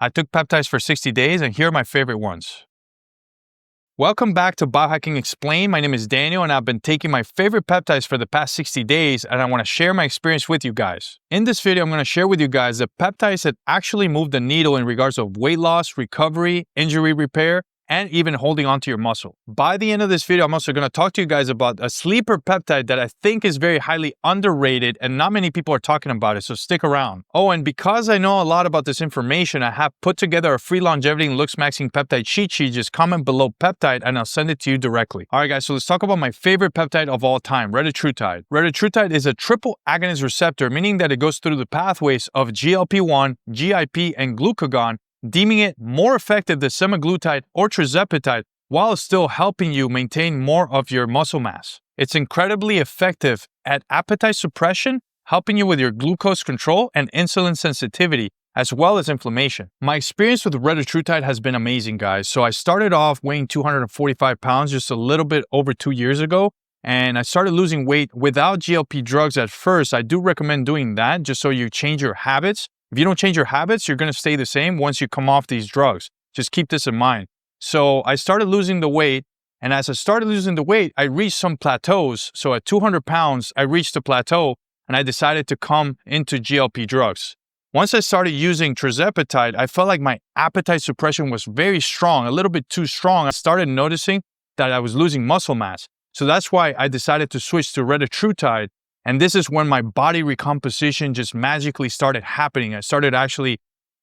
I took peptides for 60 days and here are my favorite ones. Welcome back to Biohacking Explained. My name is Daniel and I've been taking my favorite peptides for the past 60 days and I want to share my experience with you guys. In this video, I'm going to share with you guys the peptides that actually move the needle in regards of weight loss, recovery, injury repair, and even holding onto your muscle. By the end of this video, I'm also going to talk to you guys about a sleeper peptide that I think is very highly underrated and not many people are talking about it, so stick around. Oh, and because I know a lot about this information, I have put together a free longevity and looksmaxxing peptide cheat sheet. Just comment below peptide and I'll send it to you directly. All right, guys, so let's talk about my favorite peptide of all time, Retatrutide. Retatrutide is a triple agonist receptor, meaning that it goes through the pathways of GLP-1, GIP, and glucagon, deeming it more effective than semaglutide or tirzepatide while still helping you maintain more of your muscle mass. It's incredibly effective at appetite suppression, helping you with your glucose control and insulin sensitivity, as well as inflammation. My experience with Retatrutide has been amazing, guys. So I started off weighing 245 pounds just a little bit over 2 years ago, and I started losing weight without GLP drugs at first. I do recommend doing that just so you change your habits. If you don't change your habits, you're going to stay the same once you come off these drugs. Just keep this in mind. So I started losing the weight, and as I started losing the weight, I reached some plateaus. So at 200 pounds, I reached a plateau, and I decided to come into GLP drugs. Once I started using tirzepatide, I felt like my appetite suppression was very strong, a little bit too strong. I started noticing that I was losing muscle mass. So that's why I decided to switch to Retatrutide. And this is when my body recomposition just magically started happening. I started actually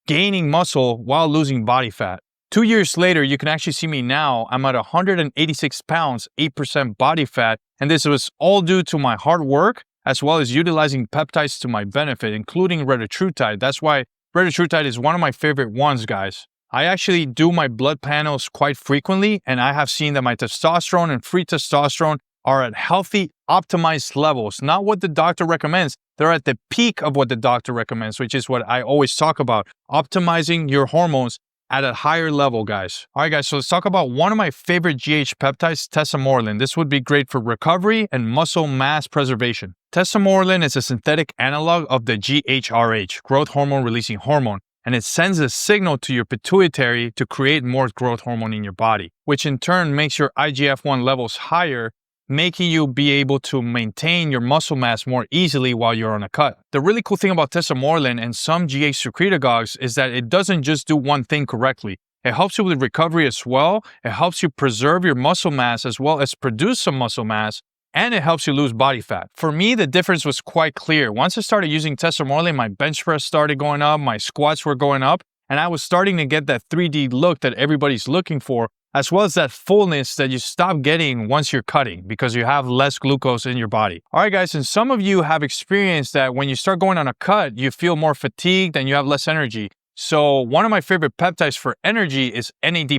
gaining muscle while losing body fat. 2 years later, you can actually see me now. I'm at 186 pounds, 8% body fat. And this was all due to my hard work, as well as utilizing peptides to my benefit, including Retatrutide. That's why Retatrutide is one of my favorite ones, guys. I actually do my blood panels quite frequently, and I have seen that my testosterone and free testosterone are at healthy, optimized levels, not what the doctor recommends. They're at the peak of what the doctor recommends, which is what I always talk about, optimizing your hormones at a higher level, guys. All right, guys, so let's talk about one of my favorite GH peptides, Tesamorelin. This would be great for recovery and muscle mass preservation. Tesamorelin is a synthetic analog of the GHRH, growth hormone releasing hormone, and it sends a signal to your pituitary to create more growth hormone in your body, which in turn makes your IGF-1 levels higher, making you be able to maintain your muscle mass more easily while you're on a cut. The really cool thing about Tesamorelin and some GH secretagogues is that it doesn't just do one thing correctly. It helps you with recovery as well. It helps you preserve your muscle mass as well as produce some muscle mass, and it helps you lose body fat. For me, the difference was quite clear. Once I started using Tesamorelin, my bench press started going up, my squats were going up, and I was starting to get that 3D look that everybody's looking for, as well as that fullness that you stop getting once you're cutting because you have less glucose in your body. All right, guys, and some of you have experienced that when you start going on a cut, you feel more fatigued and you have less energy. So one of my favorite peptides for energy is NAD+.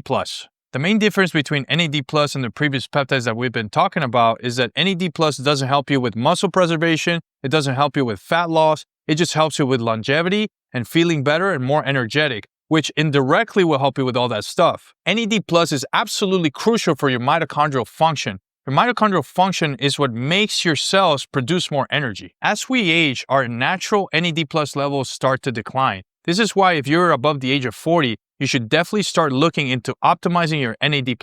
The main difference between NAD+ and the previous peptides that we've been talking about is that NAD+ doesn't help you with muscle preservation, it doesn't help you with fat loss, it just helps you with longevity and feeling better and more energetic, which indirectly will help you with all that stuff. NAD+ is absolutely crucial for your mitochondrial function. Your mitochondrial function is what makes your cells produce more energy. As we age, our natural NAD+ levels start to decline. This is why if you're above the age of 40, you should definitely start looking into optimizing your NAD+.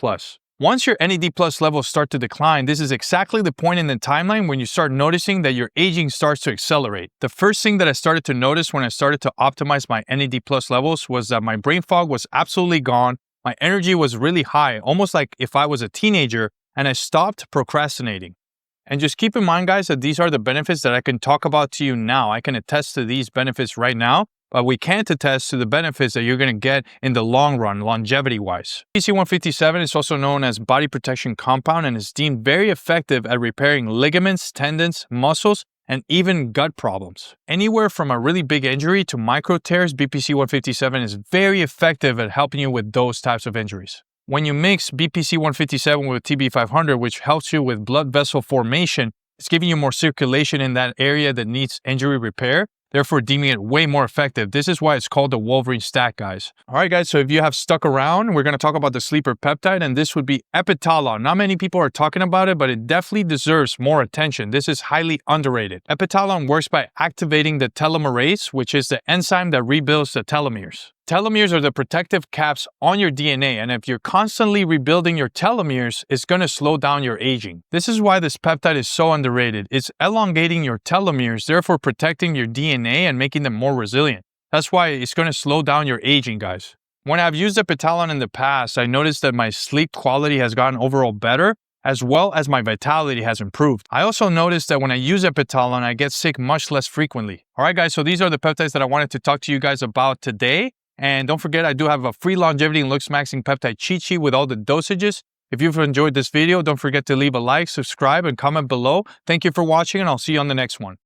Once your NAD+ levels start to decline, this is exactly the point in the timeline when you start noticing that your aging starts to accelerate. The first thing that I started to notice when I started to optimize my NAD+ levels was that my brain fog was absolutely gone. My energy was really high, almost like if I was a teenager, and I stopped procrastinating. And just keep in mind, guys, that these are the benefits that I can talk about to you now. I can attest to these benefits right now, but we can't attest to the benefits that you're going to get in the long run, longevity-wise. BPC-157 is also known as body protection compound and is deemed very effective at repairing ligaments, tendons, muscles, and even gut problems. Anywhere from a really big injury to micro tears, BPC-157 is very effective at helping you with those types of injuries. When you mix BPC-157 with TB500, which helps you with blood vessel formation, it's giving you more circulation in that area that needs injury repair, therefore deeming it way more effective. This is why it's called the Wolverine stack, guys. All right, guys, so if you have stuck around, we're going to talk about the sleeper peptide, and this would be Epitalon. Not many people are talking about it, but it definitely deserves more attention. This is highly underrated. Epitalon works by activating the telomerase, which is the enzyme that rebuilds the telomeres. Telomeres are the protective caps on your DNA, and if you're constantly rebuilding your telomeres, it's going to slow down your aging. This is why this peptide is so underrated. It's elongating your telomeres, therefore protecting your DNA and making them more resilient. That's why it's going to slow down your aging, guys. When I've used Epitalon in the past, I noticed that my sleep quality has gotten overall better, as well as my vitality has improved. I also noticed that when I use Epitalon, I get sick much less frequently. Alright guys, so these are the peptides that I wanted to talk to you guys about today. And don't forget, I do have a free longevity and looksmaxxing peptide cheat sheet with all the dosages. If you've enjoyed this video, don't forget to leave a like, subscribe, and comment below. Thank you for watching, and I'll see you on the next one.